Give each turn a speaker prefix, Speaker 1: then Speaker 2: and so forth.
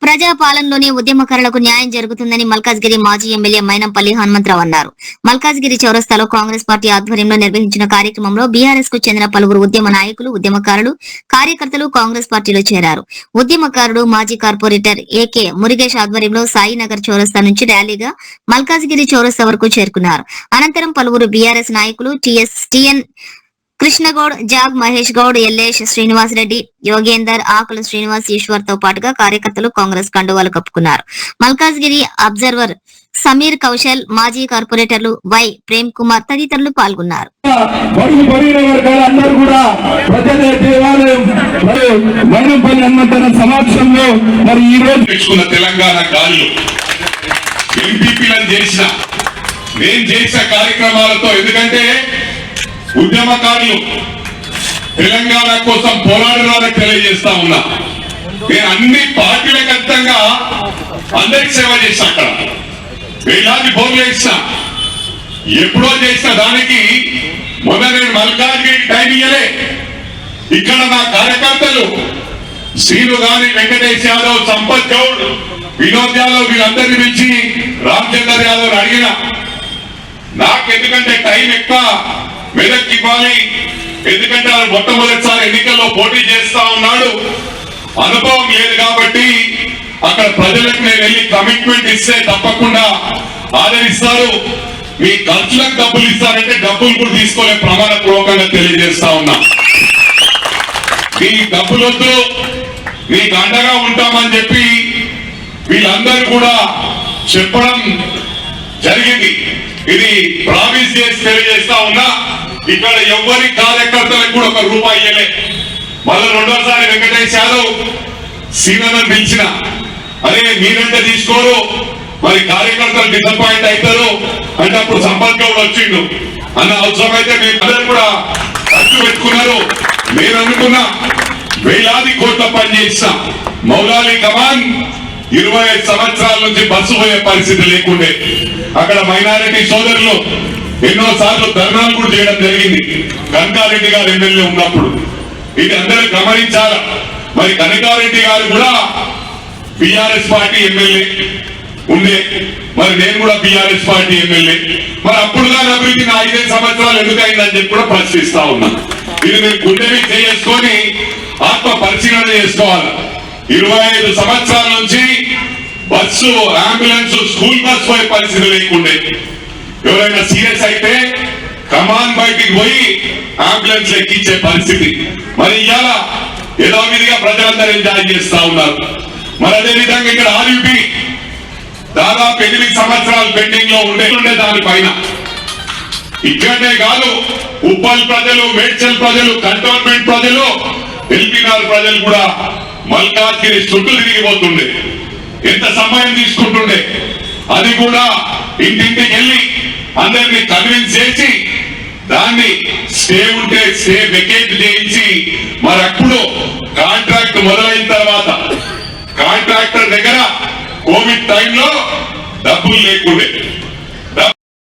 Speaker 1: ప్రజాపాలనలోనే ఉద్యమకారులకు న్యాయం జరుగుతుందని మల్కాజ్గిరి మాజీ ఎమ్మెల్యే మైనంపల్లి హనుమంతరావు అన్నారు. మల్కాజ్గిరి చౌరస్తాలో కాంగ్రెస్ పార్టీ ఆధ్వర్యంలో నిర్వహించిన కార్యక్రమంలో బీఆర్ఎస్ కు చెందిన పలువురు ఉద్యమ నాయకులు, ఉద్యమకారులు, కార్యకర్తలు కాంగ్రెస్ పార్టీలో చేరారు. ఉద్యమకారుడు మాజీ కార్పొరేటర్ ఏకే మురుగేష్ ఆధ్వర్యంలో సాయినగర్ చౌరస్తా నుంచి ర్యాలీగా మల్కాజ్గిరి చౌరస్తా వరకు చేరుకున్నారు. అనంతరం పలువురు బీఆర్ఎస్ నాయకులు టిఎన్ కృష్ణగౌడ్, జాగ్ మహేష్ గౌడ్, ఎల్లేష్, శ్రీనివాస్ రెడ్డి, యోగేందర్, ఆకుల శ్రీనివాస్, ఈశ్వర్ తో పాటుగా కార్యకర్తలు కాంగ్రెస్ కండువాలు కప్పుకున్నారు. మల్కాజ్గిరి అబ్జర్వర్ సమీర్ కౌశల్, మాజీ కార్పొరేటర్లు వై ప్రేమ్ కుమార్ తదితరులు పాల్గొన్నారు.
Speaker 2: ఉద్యమకారులు తెలంగాణ కోసం పోరాడాలని తెలియజేస్తా ఉన్నా. నేను అన్ని పార్టీలకు అర్థంగా అందరికి సేవ చేసిన, అక్కడ వేలాది బోర్లు వేసిన, ఎప్పుడో చేసిన దానికి మొన్న నేను మల్కాజ్గిరి టైం ఇయ్యలే. ఇక్కడ నా కార్యకర్తలు శ్రీను గాని, వెంకటేష్ యాదవ్, సంపత్ గౌడ్, వినోద్ యాదవ్ వీళ్ళందరినీ పిలిచి రామచందర్ యాదవ్ అడిగిన. నాకు ఎందుకంటే టైం ఎక్కువ మెదక్ ఇవ్వాలి, ఎందుకంటే ఆయన మొట్టమొదటిసారి ఎన్నికల్లో పోటీ చేస్తా ఉన్నాడు, అనుభవం లేదు కాబట్టి అక్కడ ప్రజలకు నేను వెళ్ళి కమిట్మెంట్ ఇస్తే తప్పకుండా ఆదరిస్తారు. మీ ఖర్చులకు డబ్బులు ఇస్తారంటే డబ్బులు కూడా తీసుకోలే ప్రమాణపూర్వకంగా తెలియజేస్తా ఉన్నా. మీ డబ్బులొద్దు, మీకు అండగా ఉంటామని చెప్పి వీళ్ళందరూ కూడా చెప్పడం జరిగింది. ఇది ప్రామిస్ చేసి తెలియజేస్తా ఉన్నా. ఇక్కడ ఎవరి కార్యకర్తలకు కూడా ఒక రూపాయి ఇయ్యలే. మళ్ళీ రెండోసారి వెంకటేష్ యాదవ్ సీనను పిలిచిన, అరే మీరంటే తీసుకోరు, మరి కార్యకర్తలు డిసప్పాయింట్ అవుతారు అంటే అప్పుడు సంపత్ గౌడ్ వచ్చిండు అన్న. అవసరమైతే మీరు అందరూ కూడా ఖర్చు పెట్టుకున్నారు. నేను అనుకున్నా వేలాది కోట్ల పని చేసిన మౌలాలి కమాన్ 25 సంవత్సరాల నుంచి బస్సు పోయే పరిస్థితి లేకుండే. అక్కడ మైనారిటీ సోదరులు ఎన్నో సార్లు ధర్నాలు కూడా చేయడం జరిగింది కనకారెడ్డి గారు ఎమ్మెల్యే ఉన్నప్పుడు. ఇది అందరూ గమనించాలి. మరి కనకారెడ్డి గారు కూడా బీఆర్ఎస్ పార్టీ ఎమ్మెల్యే ఉండే, మరి నేను కూడా బీఆర్ఎస్ పార్టీ ఎమ్మెల్యే. మరి అప్పుడు కానీ అభివృద్ధి 5 సంవత్సరాలు ఎందుకైందని చెప్పి కూడా ప్రశ్నిస్తా ఉన్నా. ఇది మీరు గుండెవి చేసుకొని ఆత్మ పరిశీలన చేసుకోవాలి. 25 సంవత్సరాల నుంచి బస్సు, అంబులెన్స్, స్కూల్ బస్ పోయే పరిస్థితి లేకుండే. ఎవరైనా సీరియస్ అయితే కమాన్ బయటికి పోయి అంబులెన్స్ ఎక్కించే పరిస్థితి. మరి ఇవాళ యథావిధిగా ప్రజలందరూ ఎంజాయ్ చేస్తా ఉన్నారు. మరి అదే విధంగా ఇక్కడ ఆర్యూపీ దాదాపు 8 సంవత్సరాలు పెండింగ్ లో ఉండే దానిపైన ఇక్కడనే కాదు, ఉప్పల్ ప్రజలు, మేడ్చల్ ప్రజలు, కంటోన్మెంట్ ప్రజలు, ఎల్బీనగర్ ప్రజలు కూడా మల్కాజ్గిరి చుట్టూ తిరిగిపోతుండే. ఎంత సమయం తీసుకుంటుండే. అది కూడా ఇంటింటికి వెళ్ళి అందరినీ కన్విన్స్ చేసి దాన్ని స్టే ఉంటే స్టే వెకేట్ చేయించి, మరి అప్పుడు కాంట్రాక్ట్ మొదలైన తర్వాత కాంట్రాక్టర్ దగ్గర కోవిడ్ టైంలో డబ్బులు లేకుండే.